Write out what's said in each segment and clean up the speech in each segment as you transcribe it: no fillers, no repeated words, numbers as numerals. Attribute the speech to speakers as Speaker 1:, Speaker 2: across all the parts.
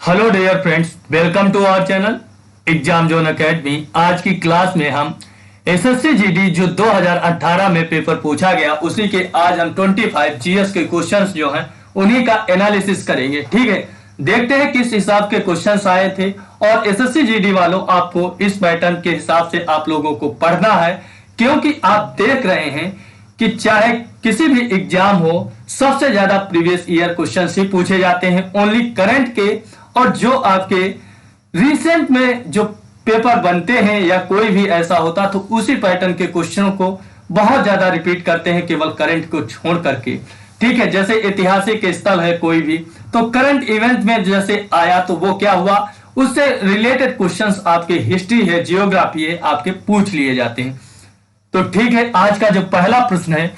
Speaker 1: Hello dear friends, welcome to our channel exam zone academy. आज की class में हम एसएससी जीडी जो 2018 में पेपर पूछा गया उसी के आज हम 25 जीएस के क्वेश्चंस जो हैं उन्हीं का एनालिसिस करेंगे। ठीक है, देखते हैं किस हिसाब के क्वेश्चंस आए थे और एसएससी जीडी वालों आपको इस पैटर्न के हिसाब से आप लोगों को पढ़ना है, क्योंकि आप देख रहे हैं कि चाहे किसी भी एग्जाम हो सबसे ज्यादा प्रीवियस ईयर क्वेश्चन ही पूछे जाते हैं, ओनली करंट के और जो आपके रिसेंट में जो पेपर बनते हैं या कोई भी ऐसा होता तो उसी पैटर्न के क्वेश्चनों को बहुत ज्यादा रिपीट करते हैं केवल करंट को छोड़ करके। ठीक है, जैसे ऐतिहासिक स्थल है कोई भी तो करंट इवेंट में जैसे आया तो वो क्या हुआ, उससे रिलेटेड क्वेश्चंस आपके हिस्ट्री है, जियोग्राफी है, आपके पूछ लिए जाते हैं। तो ठीक है, आज का जो पहला प्रश्न है,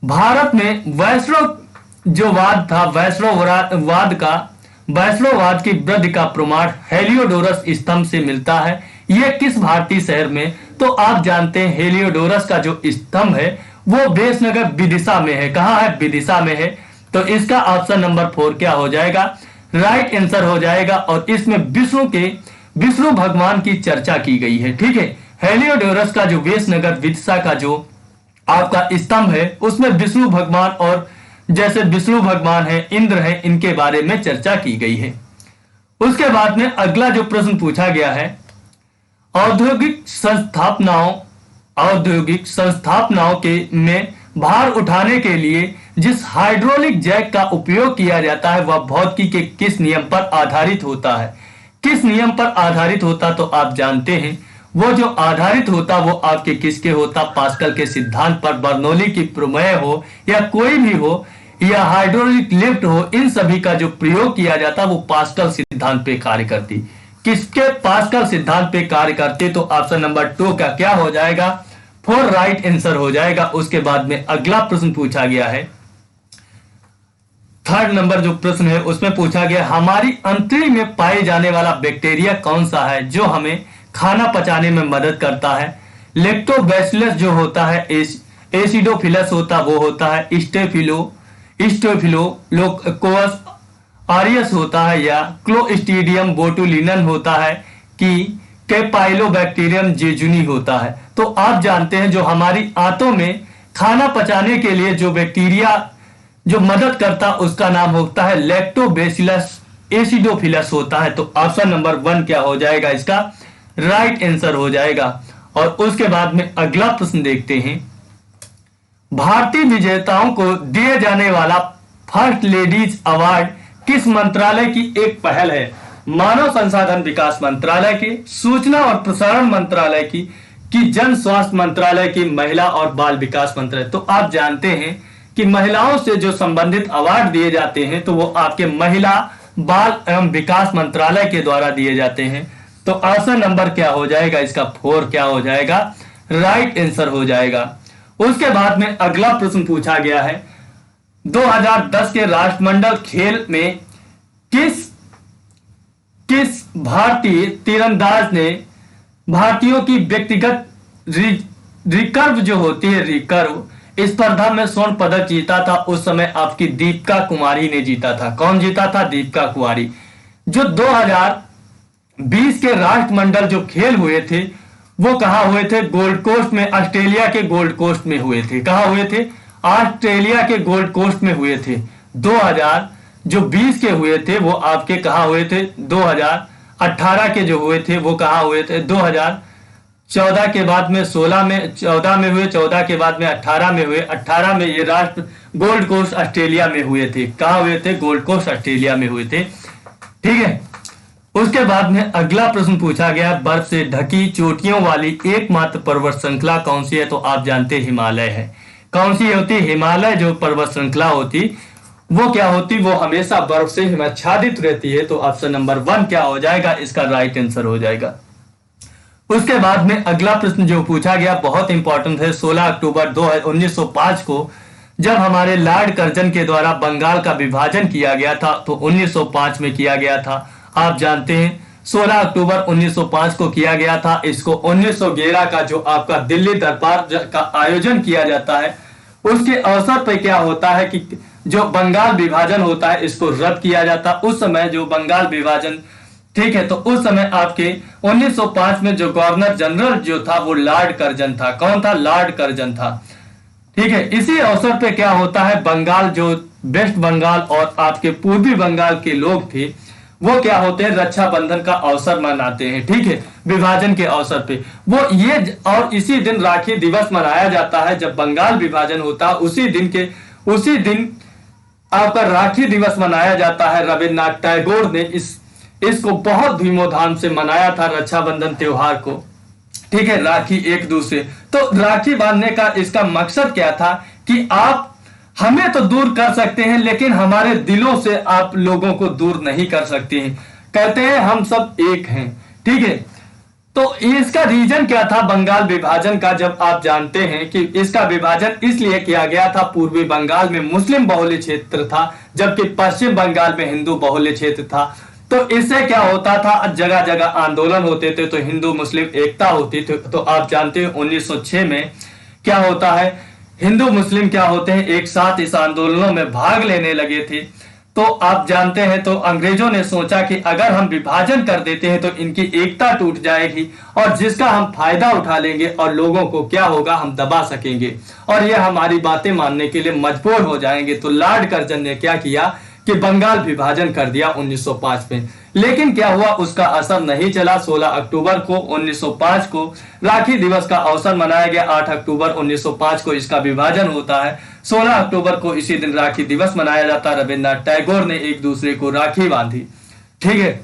Speaker 1: भारत में वैष्णववाद था, वैष्णववाद की वृद्धि का प्रमाण हेलियोडोरस स्तंभ से मिलता है। यह किस भारतीय शहर में? तो आप जानते हैं हेलियोडोरस का जो स्तंभ है वो वेशनगर विदिशा में है। कहां है? विदिशा में है। तो इसका ऑप्शन नंबर 4 क्या हो जाएगा? राइट आंसर हो जाएगा। और इसमें विष्णु भगवान की चर्चा की गई है। ठीक है, हेलियोडोरस का जो वेशनगर विदिशा का जो आपका स्तंभ है उसमें विष्णु भगवान और जैसे विष्णु भगवान है, इंद्र है, इनके बारे में चर्चा की गई है। उसके बाद में अगला जो प्रश्न पूछा गया है, औद्योगिक संस्थापनाओं के में भार उठाने के लिए जिस हाइड्रोलिक जैक का उपयोग किया जाता है वह भौतिकी के किस नियम पर आधारित होता है? किस नियम पर आधारित होता? तो आप जानते हैं वो जो आधारित होता वो आपके किसके होता? पास्कल के सिद्धांत पर। बर्नौली की प्रमेय हो या कोई भी हो या हाइड्रोलिक लिफ्ट हो, इन सभी का जो प्रयोग किया जाता वो पास्कल सिद्धांत पे कार्य करती। किसके? पास्कल सिद्धांत पे कार्य करते। तो ऑप्शन नंबर 2 का क्या हो जाएगा? 4 राइट आंसर हो जाएगा। उसके बाद में अगला प्रश्न पूछा गया है, थर्ड नंबर जो प्रश्न है उसमें पूछा गया, हमारी अंतड़ी में पाए जाने वाला बैक्टीरिया कौन सा है जो हमें खाना पचाने में मदद करता है? लेक्टोबैसिलस जो होता है, एसिडोफिलस होता वो होता है, स्टेफिलोकोकस ऑरियस होता है या क्लोस्ट्रीडियम बोटुलिनम होता है कि कैपाइलोबैक्टीरियम जेजुनी होता है? तो आप जानते हैं जो हमारी आंतों में खाना पचाने के लिए जो बैक्टीरिया जो मदद करता उसका नाम होता है लैक्टोबैसिलस एसिडोफिलस होता है। तो ऑप्शन नंबर 1 क्या हो जाएगा? इसका राइट आंसर हो जाएगा। और उसके बाद में अगला प्रश्न देखते हैं, भारतीय विजेताओं को दिए जाने वाला फर्स्ट लेडीज अवार्ड किस मंत्रालय की एक पहल है? मानव संसाधन विकास मंत्रालय की, सूचना और प्रसारण मंत्रालय की, जन स्वास्थ्य मंत्रालय की, महिला और बाल विकास मंत्रालय? तो आप जानते हैं कि महिलाओं से जो संबंधित अवार्ड दिए जाते हैं तो वो आपके महिला बाल एवं विकास मंत्रालय के द्वारा दिए जाते हैं। तो ऑप्शन नंबर क्या हो जाएगा? इसका 4 क्या हो जाएगा? राइट आंसर हो जाएगा। उसके बाद में अगला प्रश्न पूछा गया है, 2010 के राष्ट्रमंडल खेल में किस भारतीय तीरंदाज ने भारतीयों की व्यक्तिगत रिकर्व जो होती है रिकर्व स्पर्धा में स्वर्ण पदक जीता था? उस समय आपकी दीपिका कुमारी ने जीता था। कौन जीता था? दीपिका कुमारी। जो 2020 के राष्ट्रमंडल जो खेल हुए थे वो कहां हुए थे? गोल्ड कोस्ट में, ऑस्ट्रेलिया के गोल्ड कोस्ट में हुए थे। कहां हुए थे? ऑस्ट्रेलिया के गोल्ड कोस्ट में हुए थे। 2020 के हुए थे वो आपके कहां हुए थे? 2018 के जो हुए थे वो कहां हुए थे? 2014 के बाद में 14 में हुए, 14 के बाद में 18 में हुए, 18 में ये राष्ट्र गोल्ड कोस्ट ऑस्ट्रेलिया में हुए थे। कहां हुए थे? गोल्ड कोस्ट ऑस्ट्रेलिया में हुए थे। ठीक है, उसके बाद में अगला प्रश्न पूछा गया, बर्फ से ढकी चोटियों वाली एकमात्र पर्वत श्रृंखला कौन सी है? तो आप जानते हिमालय है। कौन सी होती? हिमालय जो पर्वत श्रृंखला होती वो क्या होती? वो हमेशा बर्फ से आच्छादित रहती है। तो ऑप्शन नंबर 1 क्या हो जाएगा? इसका राइट आंसर हो जाएगा। उसके बाद में अगला प्रश्न जो पूछा गया बहुत इंपॉर्टेंट है, 16 अक्टूबर 1905 को जब हमारे लॉर्ड कर्जन के द्वारा बंगाल का विभाजन किया गया था तो 1905 में किया गया था। आप जानते हैं 16 अक्टूबर 1905 को किया गया था। इसको 1911 का जो आपका दिल्ली दरबार का आयोजन किया जाता है उसके अवसर पर क्या होता है कि जो बंगाल विभाजन होता है इसको रद्द किया जाता। उस समय जो बंगाल विभाजन, ठीक है, तो उस समय आपके 1905 में जो गवर्नर जनरल जो था वो लॉर्ड कर्जन था। कौन था? लॉर्ड कर्जन था। ठीक है, इसी अवसर पे क्या होता है, बंगाल जो वेस्ट बंगाल और आपके पूर्वी बंगाल के लोग थे वो क्या होते हैं, रक्षाबंधन का अवसर मनाते हैं। ठीक है, विभाजन के अवसर पे वो ये, और इसी दिन राखी दिवस मनाया जाता है। जब बंगाल विभाजन होता है उसी दिन आपका राखी दिवस मनाया जाता है। रविन्द्रनाथ टैगोर ने इसको बहुत धूमधाम से मनाया था, रक्षाबंधन त्योहार को। ठीक है, राखी एक दूसरे, तो राखी बांधने का इसका मकसद क्या था कि आप हमें तो दूर कर सकते हैं लेकिन हमारे दिलों से आप लोगों को दूर नहीं कर सकते हैं। कहते हैं हम सब एक हैं। ठीक है, तो इसका रीजन क्या था बंगाल विभाजन का? जब आप जानते हैं कि इसका विभाजन इसलिए किया गया था, पूर्वी बंगाल में मुस्लिम बहुल्य क्षेत्र था जबकि पश्चिम बंगाल में हिंदू बहुल्य क्षेत्र था। तो इससे क्या होता था, जगह जगह आंदोलन होते थे तो हिंदू मुस्लिम एकता होती थी। तो आप जानते हैं 1906 में क्या होता है, हिंदू मुस्लिम क्या होते हैं, एक साथ इस आंदोलनों में भाग लेने लगे थे। तो आप जानते हैं, तो अंग्रेजों ने सोचा कि अगर हम विभाजन कर देते हैं तो इनकी एकता टूट जाएगी और जिसका हम फायदा उठा लेंगे और लोगों को क्या होगा, हम दबा सकेंगे और ये हमारी बातें मानने के लिए मजबूर हो जाएंगे। तो लॉर्ड कर्जन ने क्या किया कि बंगाल विभाजन कर दिया 1905 में। लेकिन क्या हुआ, उसका असर नहीं चला। 16 अक्टूबर को 1905 को राखी दिवस का अवसर मनाया गया। 8 अक्टूबर 1905 को इसका विभाजन होता है। 16 अक्टूबर को इसी दिन राखी दिवस मनाया जाता है। रविन्द्रनाथ टैगोर ने एक दूसरे को राखी बांधी। ठीक है,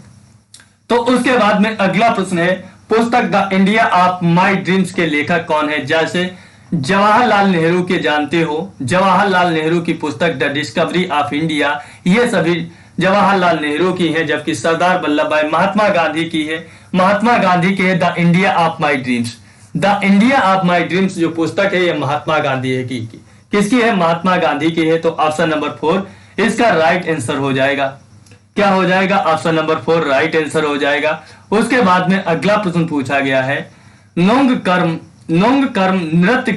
Speaker 1: तो उसके बाद में अगला प्रश्न है, पुस्तक the India of my dreams के लेखक कौन है? जैसे जवाहरलाल नेहरू के जानते हो, जवाहरलाल नेहरू की पुस्तक द डिस्कवरी ऑफ इंडिया, ये सभी जवाहरलाल नेहरू की है। जबकि सरदार वल्लभ भाई महात्मा गांधी की है, महात्मा गांधी की है the India of my dreams. The India of my dreams जो पुस्तक है ये महात्मा गांधी है की किसकी है? महात्मा गांधी की है। तो ऑप्शन नंबर 4 इसका राइट आंसर हो जाएगा। क्या हो जाएगा? ऑप्शन नंबर 4 राइट आंसर हो जाएगा। उसके बाद में अगला प्रश्न पूछा गया है, नोंग कर्म नृत्य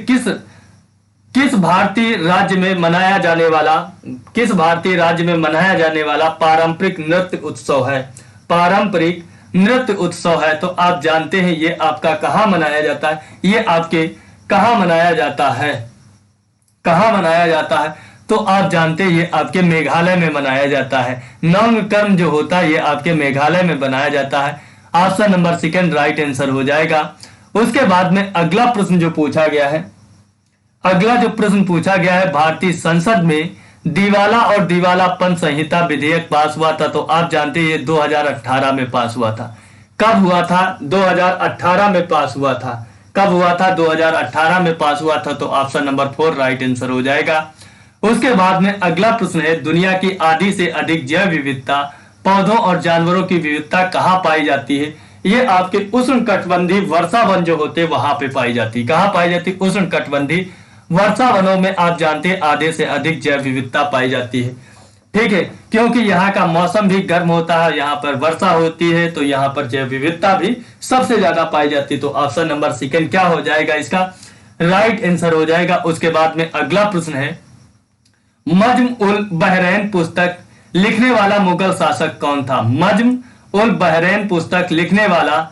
Speaker 1: किस भारतीय राज्य में मनाया जाने वाला पारंपरिक नृत्य उत्सव है? पारंपरिक नृत्य उत्सव है। तो आप जानते हैं ये आपका कहाँ मनाया जाता है? ये आपके कहाँ मनाया जाता है? कहाँ मनाया जाता है? तो आप जानते हैं ये आपके मेघालय में मनाया जाता है। नौंग कर्म जो होता है ये आपके मेघालय में बनाया जाता है। ऑप्शन नंबर 2 राइट आंसर हो जाएगा। उसके बाद में अगला प्रश्न जो पूछा गया है, भारतीय संसद में दिवाला और दिवालापन संहिता विधेयक पास हुआ था। तो आप जानते हैं ये 2018 में पास हुआ था। कब हुआ था? 2018 में पास हुआ था। कब हुआ था? 2018 में पास हुआ था। तो ऑप्शन नंबर 4 राइट आंसर हो जाएगा। उसके बाद में अगला प्रश्न है, दुनिया की आधी से अधिक जैव विविधता, पौधों और जानवरों की विविधता कहाँ पाई जाती है? ये आपके उष्णकटिबंधीय वर्षा वन जो होते हैं वहां पे पाई जाती है। कहाँ पाई जाती है? उष्णकटिबंधीय वर्षा वनों में आप जानते हैं आधे से अधिक जैव विविधता पाई जाती है। ठीक है, क्योंकि यहाँ का मौसम भी गर्म होता है, यहाँ पर वर्षा होती है, तो यहाँ पर जैव विविधता भी सबसे ज्यादा पाई जाती है। तो ऑप्शन नंबर 2 क्या हो जाएगा? इसका राइट आंसर हो जाएगा। उसके बाद में अगला प्रश्न है, नज्म उल बहरैन पुस्तक लिखने वाला मुगल शासक कौन था? नज्म उल बहरैन पुस्तक लिखने वाला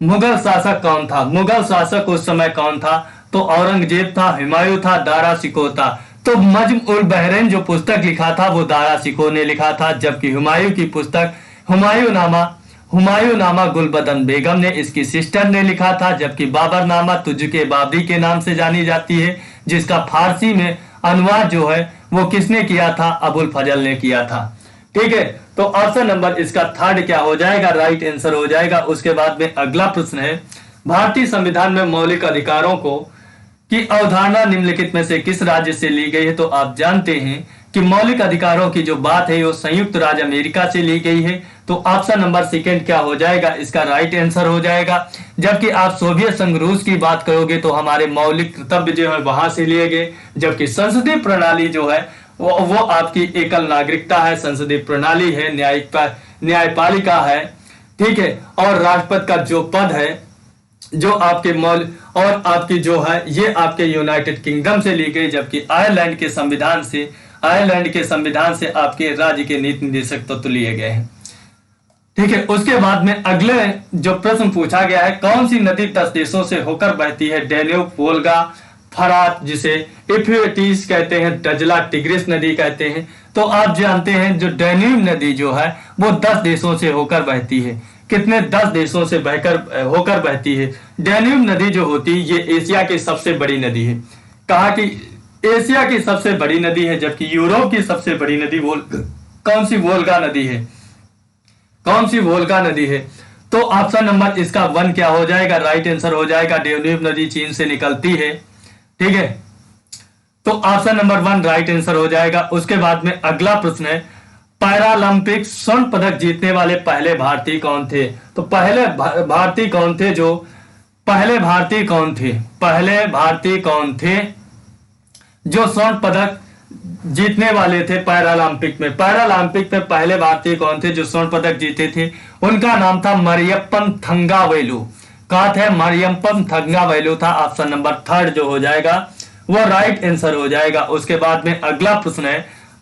Speaker 1: मुगल शासक कौन था? मुगल शासक उस समय कौन था? तो औरंगजेब था, हुमायूं था, दारा शिकोह था। तो नज्म उल बहरैन जो पुस्तक लिखा था वो दारा शिकोह ने लिखा था। जबकि हुमायूं की पुस्तक हुमायूंनामा गुलबदन बेगम ने, इसकी सिस्टर ने लिखा था। जबकि बाबरनामा तुझके बाबरी के नाम से जानी जाती है, जिसका फारसी में अनुवाद जो है वो किसने किया था? अबुल फजल ने किया था। ठीक है, तो ऑप्शन नंबर इसका 3 क्या हो जाएगा? राइट आंसर हो जाएगा। उसके बाद में अगला प्रश्न है, भारतीय संविधान में मौलिक अधिकारों की अवधारणा निम्नलिखित में से किस राज्य से ली गई है? तो आप जानते हैं कि मौलिक अधिकारों की जो बात है वो संयुक्त राज्य अमेरिका से ली गई है। तो ऑप्शन नंबर 2 क्या हो जाएगा? इसका राइट आंसर हो जाएगा। जबकि आप सोवियत संघ रूस की बात करोगे तो हमारे मौलिक कर्तव्य जो है वहां से लिए गए। जबकि संसदीय प्रणाली जो है वो आपकी एकल नागरिकता है, संसदीय प्रणाली है, न्यायपालिका है। ठीक है, और राष्ट्रपति का जो पद है जो आपके और आपकी जो है ये आपके यूनाइटेड किंगडम से ली गई। जबकि आयरलैंड के संविधान से आयरलैंड के संविधान से आपके राज्य के नीति निर्देशक तत्व लिए गए हैं। ठीक है, उसके बाद में अगले जो प्रश्न पूछा गया है, कौन सी नदी 10 देशों से होकर बहती है? डेन्यूब, वोल्गा, फरात, जिसे यूफ्रेटिस कहते हैं, डजला, टिग्रिस नदी कहते हैं। तो आप जानते हैं जो डेन्यूब नदी जो है वो 10 देशों से होकर बहती है। कितने? 10 देशों से होकर बहती है। डेन्यूब नदी जो होती है ये एशिया की सबसे बड़ी नदी है। कहा कि एशिया की सबसे बड़ी नदी है, जबकि यूरोप की सबसे बड़ी नदी कौन सी? वोल्गा नदी है। कौन सी? वोल्गा नदी है। तो ऑप्शन नंबर इसका 1 क्या हो जाएगा? राइट आंसर हो जाएगा। डेन्यूब नदी चीन से निकलती है। ठीक है, तो ऑप्शन नंबर 1 राइट आंसर हो जाएगा। उसके बाद में अगला प्रश्न है, पैरालंपिक स्वर्ण पदक जीतने वाले पहले भारतीय कौन थे? तो पहले भारतीय कौन थे पहले भारतीय कौन थे जो स्वर्ण पदक जीतने वाले थे पैरालंपिक में? पैरालंपिक में पहले भारतीय कौन थे जो स्वर्ण पदक जीते थे? उनका नाम था मरियप्पन थंगावेलु। कहा था? मरियप्पन थंगावेलु था। ऑप्शन नंबर 3 जो हो जाएगा वो राइट आंसर हो जाएगा। उसके बाद में अगला प्रश्न है,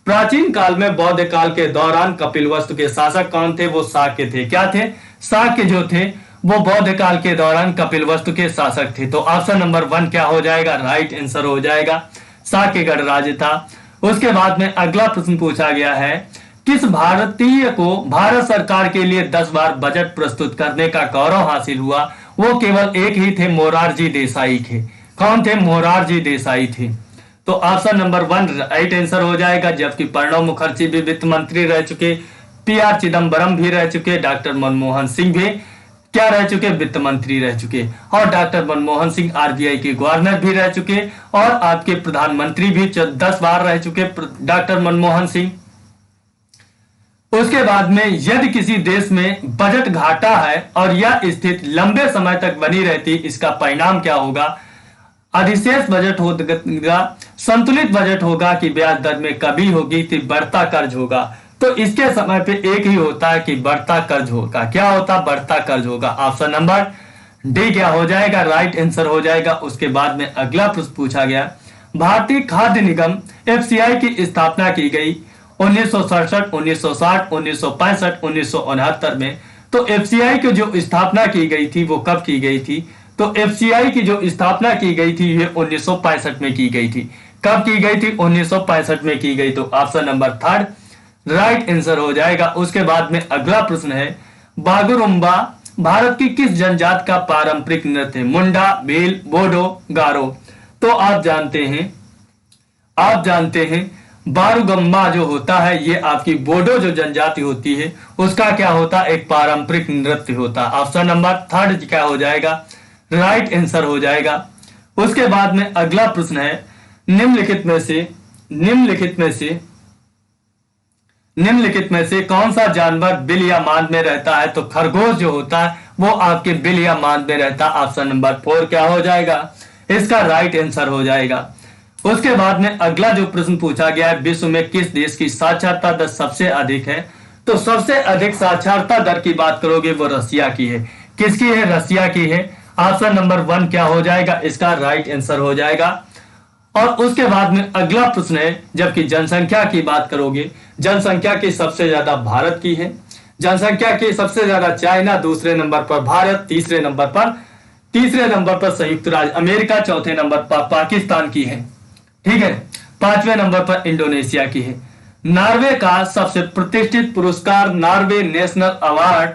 Speaker 1: प्राचीन काल में बौद्ध काल के दौरान कपिलवस्तु के शासक कौन थे? वो शाक्य थे। क्या थे? शाक्य जो थे वो बौद्ध काल के दौरान कपिलवस्तु के शासक थे। तो ऑप्शन नंबर 1 क्या हो जाएगा? राइट आंसर हो जाएगा। शाक्य गणराज्य था। उसके बाद में अगला प्रश्न पूछा गया है, किस भारतीय को भारत सरकार के लिए 10 बार बजट प्रस्तुत करने का गौरव हासिल हुआ? वो केवल एक ही थे, मोरारजी देसाई थे। कौन थे? मोरारजी देसाई थे। तो ऑप्शन नंबर 1 राइट आंसर हो जाएगा। जबकि प्रणब मुखर्जी भी वित्त मंत्री रह चुके, PR चिदम्बरम भी रह चुके, डॉक्टर मनमोहन सिंह भी क्या रह चुके? वित्त मंत्री रह चुके। और डॉक्टर मनमोहन सिंह RBI के गवर्नर भी रह चुके और आपके प्रधानमंत्री भी 10 बार रह चुके डॉक्टर मनमोहन सिंह। उसके बाद में यदि किसी देश में बजट घाटा है और यह स्थिति लंबे समय तक बनी रहती, इसका परिणाम क्या होगा? अधिशेष बजट होगा, संतुलित बजट होगा, कि ब्याज दर में कमी होगी, कि बढ़ता कर्ज होगा? तो इसके समय पे एक ही होता है कि बढ़ता कर्ज होगा। क्या होता? बढ़ता कर्ज होगा। ऑप्शन नंबर डी क्या हो जाएगा? राइट आंसर हो जाएगा। उसके बाद में अगला प्रश्न पूछा गया, भारतीय खाद्य निगम FCI की स्थापना की गई 1967, 1960, 1965, 1969 में। तो FCI की जो स्थापना की गई थी वो कब की गई थी? तो FCI की जो स्थापना की गई थी ये 1965 में की गई थी। कब की गई थी? 1965 में की गई। तो ऑप्शन नंबर 3 राइट आंसर हो जाएगा। उसके बाद में अगला प्रश्न है, बागुरुम्बा भारत की किस जनजाति का पारंपरिक नृत्य है? मुंडा, भील, बोडो, गारो। तो आप जानते हैं बारूगम्बा जो होता है ये आपकी बोडो जो जनजाति होती है उसका क्या होता है? एक पारंपरिक नृत्य होता है। ऑप्शन नंबर 3 क्या हो जाएगा? राइट आंसर हो जाएगा। उसके बाद में अगला प्रश्न है, निम्नलिखित में से कौन सा जानवर बिल या मांद में रहता है? तो खरगोश जो होता है वो आपके बिल या मांद में रहता है। ऑप्शन नंबर 4 क्या हो जाएगा? इसका राइट आंसर हो जाएगा। उसके बाद में अगला जो प्रश्न पूछा गया है, विश्व में किस देश की साक्षरता दर सबसे अधिक है? तो सबसे अधिक साक्षरता दर की बात करोगे वो रसिया की है। किसकी है? रसिया की है। ऑप्शन नंबर 1 क्या हो जाएगा? इसका राइट आंसर हो जाएगा। और उसके बाद में अगला प्रश्न है, जबकि जनसंख्या की बात करोगे, जनसंख्या की सबसे ज्यादा भारत की है, जनसंख्या की सबसे ज्यादा चाइना, दूसरे नंबर पर भारत, तीसरे नंबर पर संयुक्त राज्य अमेरिका, चौथे नंबर पर पाकिस्तान की है। ठीक है, 5वें नंबर पर इंडोनेशिया की है। नॉर्वे का सबसे प्रतिष्ठित पुरस्कार नॉर्वे नेशनल अवार्ड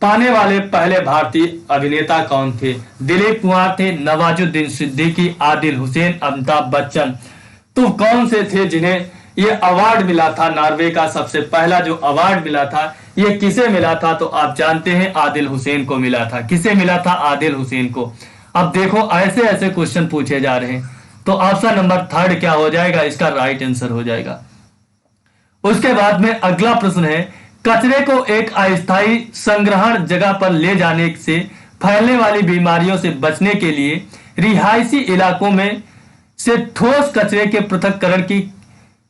Speaker 1: पाने वाले पहले भारतीय अभिनेता कौन थे? दिलीप कुमार थे, नवाजुद्दीन सिद्दीकी, आदिल हुसैन, अमिताभ बच्चन। तो कौन से थे जिन्हें ये अवार्ड मिला था? नॉर्वे का सबसे पहला जो अवार्ड मिला था ये किसे मिला था? तो आप जानते हैं आदिल हुसैन को मिला था। किसे मिला था? आदिल हुसैन को। अब देखो ऐसे ऐसे क्वेश्चन पूछे जा रहे हैं, तो ऑप्शन नंबर 3 क्या हो जाएगा? इसका राइट आंसर हो जाएगा। उसके बाद में अगला प्रश्न है, कचरे को एक अस्थायी संग्रहण जगह पर ले जाने से फैलने वाली बीमारियों से बचने के लिए रिहायशी इलाकों में से ठोस कचरे के पृथक्करण की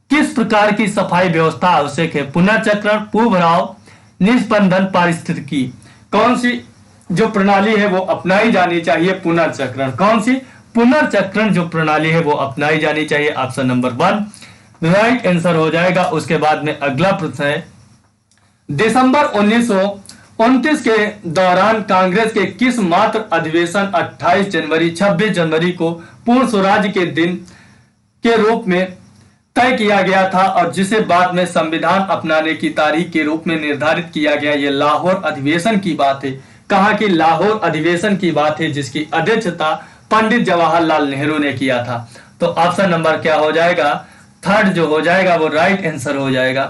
Speaker 1: किस प्रकार की सफाई व्यवस्था आवश्यक है? पुनर्चक्रण, पुनर्भराव, निस्पंदन, पारिस्थितिकी। कौन सी जो प्रणाली है वो अपनाई जानी चाहिए? पुनर्चक्रण। कौन सी? पुनर्चक्रण जो प्रणाली है वो अपनाई जानी चाहिए। ऑप्शन नंबर 1 राइट आंसर हो जाएगा। उसके बाद में अगला प्रश्न है, दिसंबर 1929 के दौरान कांग्रेस के किस मात्र अधिवेशन 28 जनवरी 26 जनवरी को पूर्ण स्वराज के दिन के रूप में तय किया गया था और जिसे बाद में संविधान अपनाने की तारीख के रूप में निर्धारित किया गया? ये लाहौर अधिवेशन की बात है। कहा कि लाहौर अधिवेशन की बात है, जिसकी अध्यक्षता पंडित जवाहरलाल नेहरू ने किया था। तो ऑप्शन नंबर क्या हो जाएगा? थर्ड जो हो जाएगा वो राइट आंसर हो जाएगा।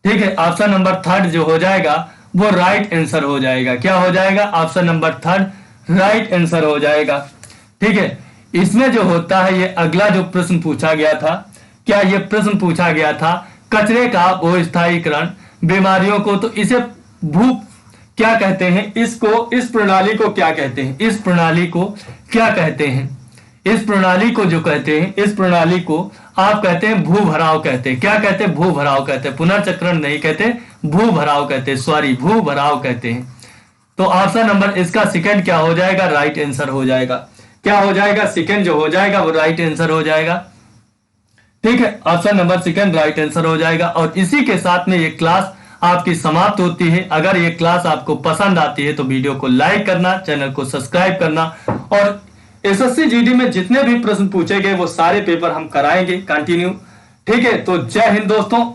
Speaker 1: ठीक है, ऑप्शन नंबर थर्ड जो हो जाएगा वो राइट आंसर हो जाएगा। क्या हो जाएगा? Option number third right answer हो जाएगा। ठीक है, इसमें जो होता है, ये अगला जो प्रश्न पूछा गया था, क्या ये प्रश्न पूछा गया था कचरे का बहुस्थायीकरण बीमारियों को, तो इसे भू क्या कहते हैं? इसको, इस प्रणाली को क्या कहते हैं? इस प्रणाली को क्या कहते हैं? इस प्रणाली को जो कहते हैं, इस प्रणाली को आप कहते हैं भू भराव कहते हैं। क्या कहते हैं? भू भराव कहते हैं। पुनर्चक्रण नहीं कहते, भू भराव कहते हैं, सॉरी भू भराव कहते हैं। तो ऑप्शन नंबर इसका सेकंड क्या हो जाएगा? राइट आंसर हो जाएगा। क्या हो जाएगा? सेकंड जो हो जाएगा वो राइट आंसर हो जाएगा। ठीक है, option number second right answer हो जाएगा। और इसी के साथ में ये क्लास आपकी समाप्त होती है। अगर ये क्लास आपको पसंद आती है तो वीडियो को लाइक करना, चैनल को सब्सक्राइब करना, और एसएससी जीडी में जितने भी प्रश्न पूछे गए वो सारे पेपर हम कराएंगे कंटिन्यू। ठीक है, तो जय हिंद दोस्तों।